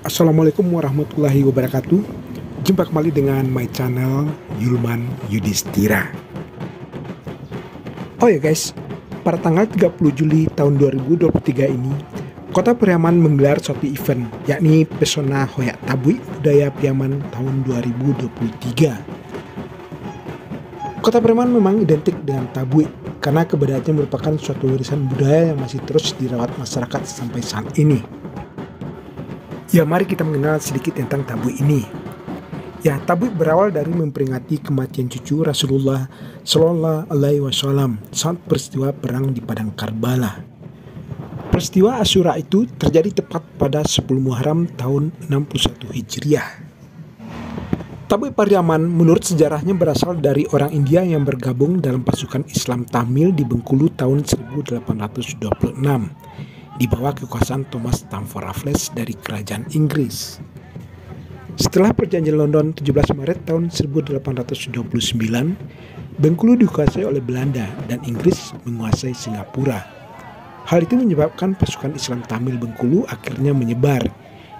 Assalamualaikum warahmatullahi wabarakatuh. Jumpa kembali dengan my channel Yulman Yudhistira. Oh ya guys, pada tanggal 30 Juli tahun 2023 ini, Kota Pariaman menggelar suatu event, yakni Pesona Hoyak Tabui Budaya Pariaman tahun 2023. Kota Pariaman memang identik dengan Tabui karena keberadaannya merupakan suatu warisan budaya yang masih terus dirawat masyarakat sampai saat ini. Ya, mari kita mengenal sedikit tentang Tabui ini. Ya, Tabui berawal dari memperingati kematian cucu Rasulullah Shallallahu Alaihi Wasallam saat peristiwa perang di Padang Karbala. Peristiwa Asyura itu terjadi tepat pada 10 Muharram tahun 61 Hijriah. Tabui Pariaman menurut sejarahnya berasal dari orang India yang bergabung dalam pasukan Islam Tamil di Bengkulu tahun 1826. Di bawah kekuasaan Thomas Stamford Raffles dari kerajaan Inggris. Setelah perjanjian London 17 Maret tahun 1829, Bengkulu dikuasai oleh Belanda dan Inggris menguasai Singapura. Hal itu menyebabkan pasukan Islam Tamil Bengkulu akhirnya menyebar.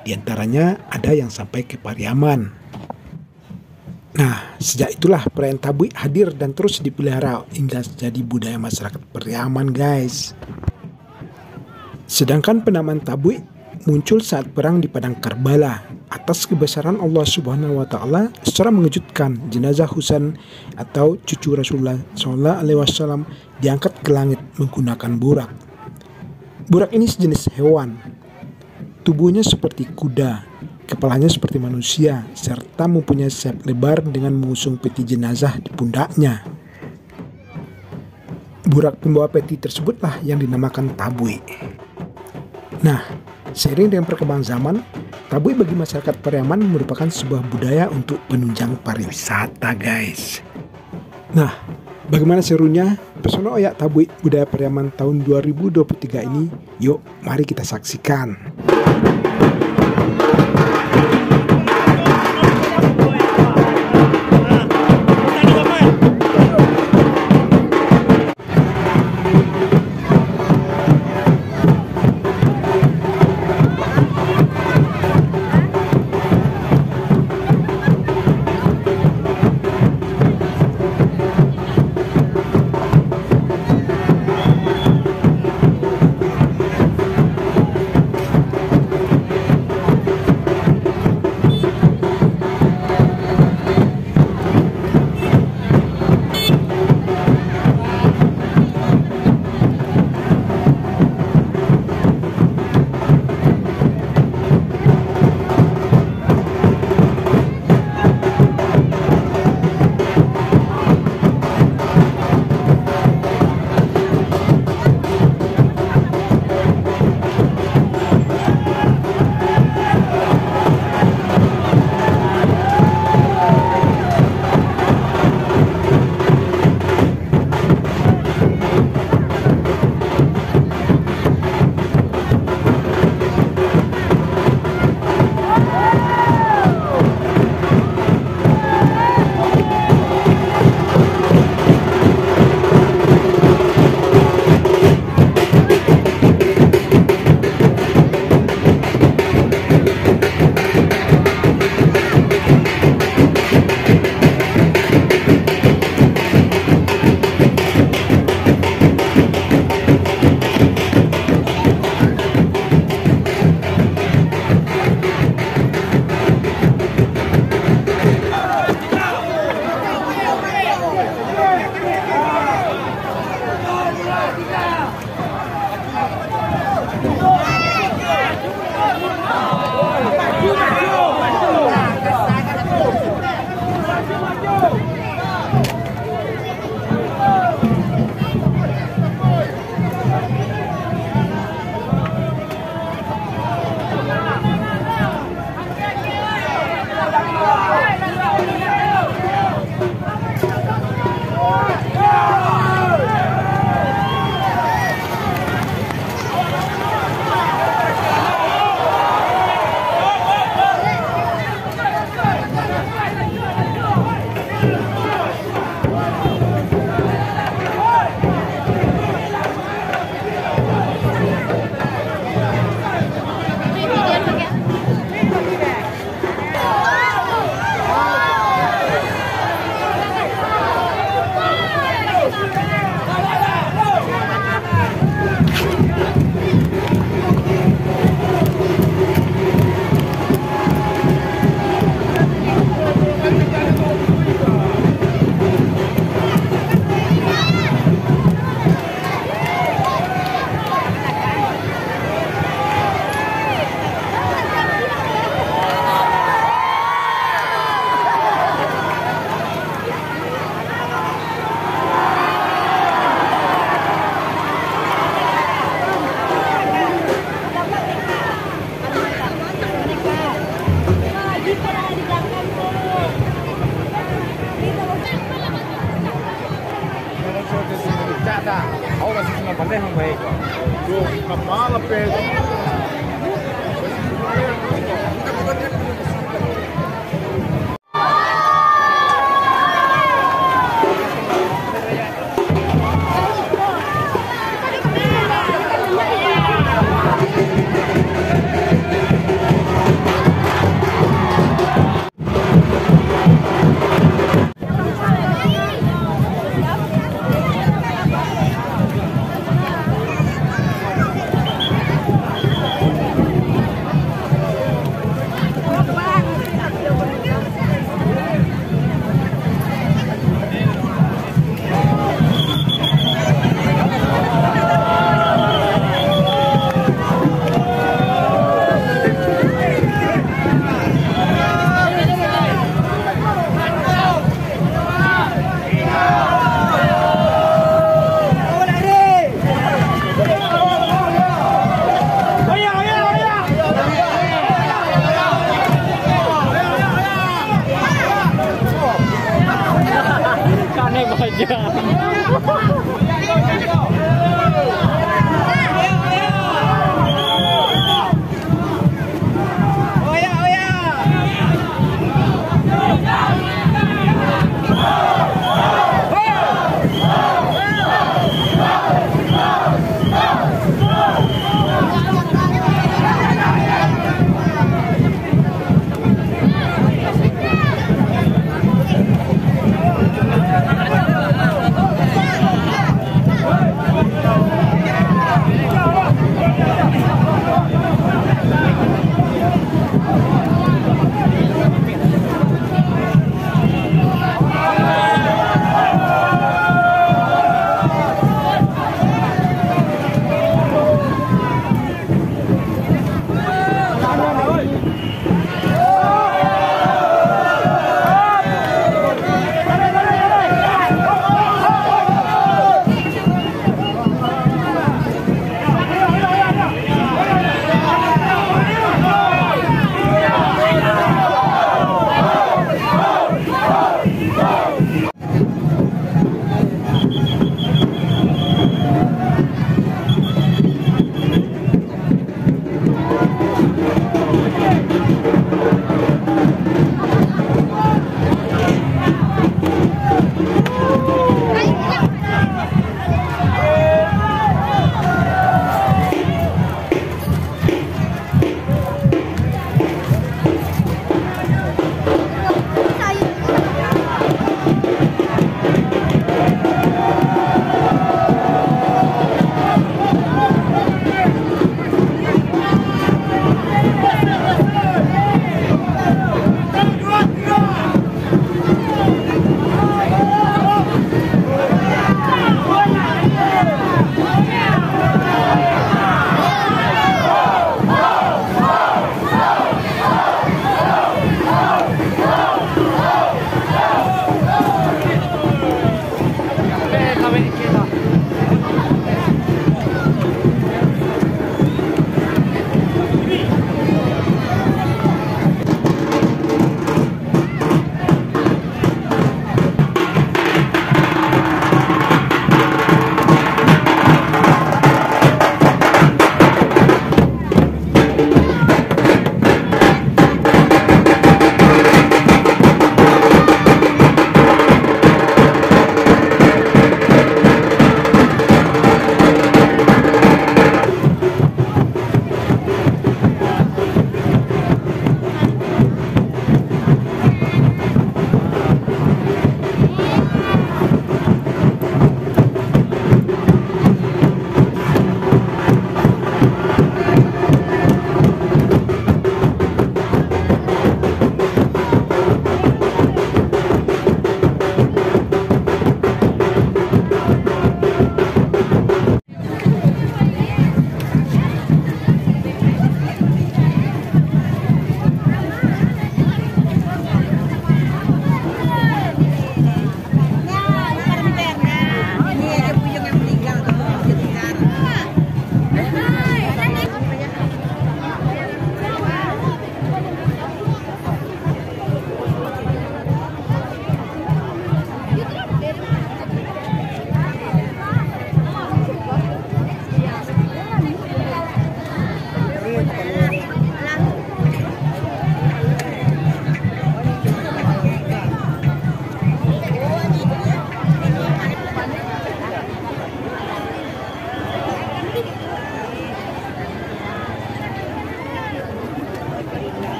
Di antaranya ada yang sampai ke Pariaman. Nah, sejak itulah perayaan Tabui hadir dan terus dipelihara hingga jadi budaya masyarakat Pariaman, guys. Sedangkan penamaan Tabui muncul saat perang di Padang Karbala. Atas kebesaran Allah Subhanahu wa Ta'ala, secara mengejutkan jenazah Husain atau cucu Rasulullah Shallallahu Alaihi Wasallam diangkat ke langit menggunakan burak. Burak ini sejenis hewan. Tubuhnya seperti kuda, kepalanya seperti manusia, serta mempunyai sayap lebar dengan mengusung peti jenazah di pundaknya. Burak pembawa peti tersebutlah yang dinamakan Tabui. Nah, seiring dengan perkembangan zaman, Tabui bagi masyarakat Pariaman merupakan sebuah budaya untuk penunjang pariwisata, guys. Nah, bagaimana serunya Pesona Hoyak Tabui Budaya Pariaman tahun 2023 ini? Yuk, mari kita saksikan. nada. Ahora sí se me manejan, güey. Yo, una mala, pero.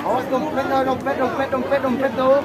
Oh, dompet tuh.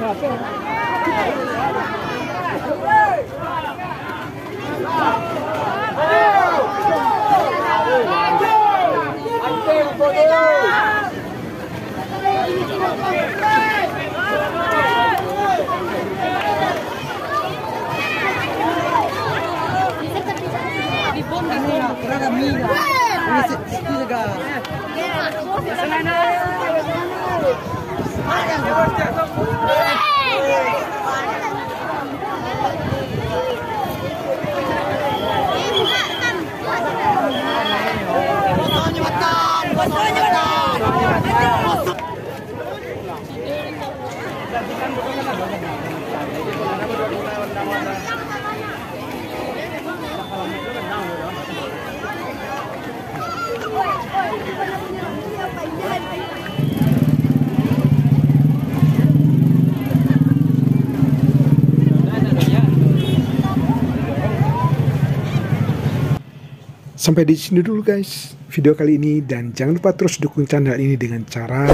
Makan. Sampai di sini dulu guys video kali ini, dan jangan lupa terus dukung channel ini dengan cara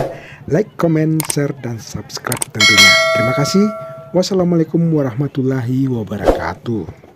like, comment, share, dan subscribe tentunya. Terima kasih. Wassalamualaikum warahmatullahi wabarakatuh.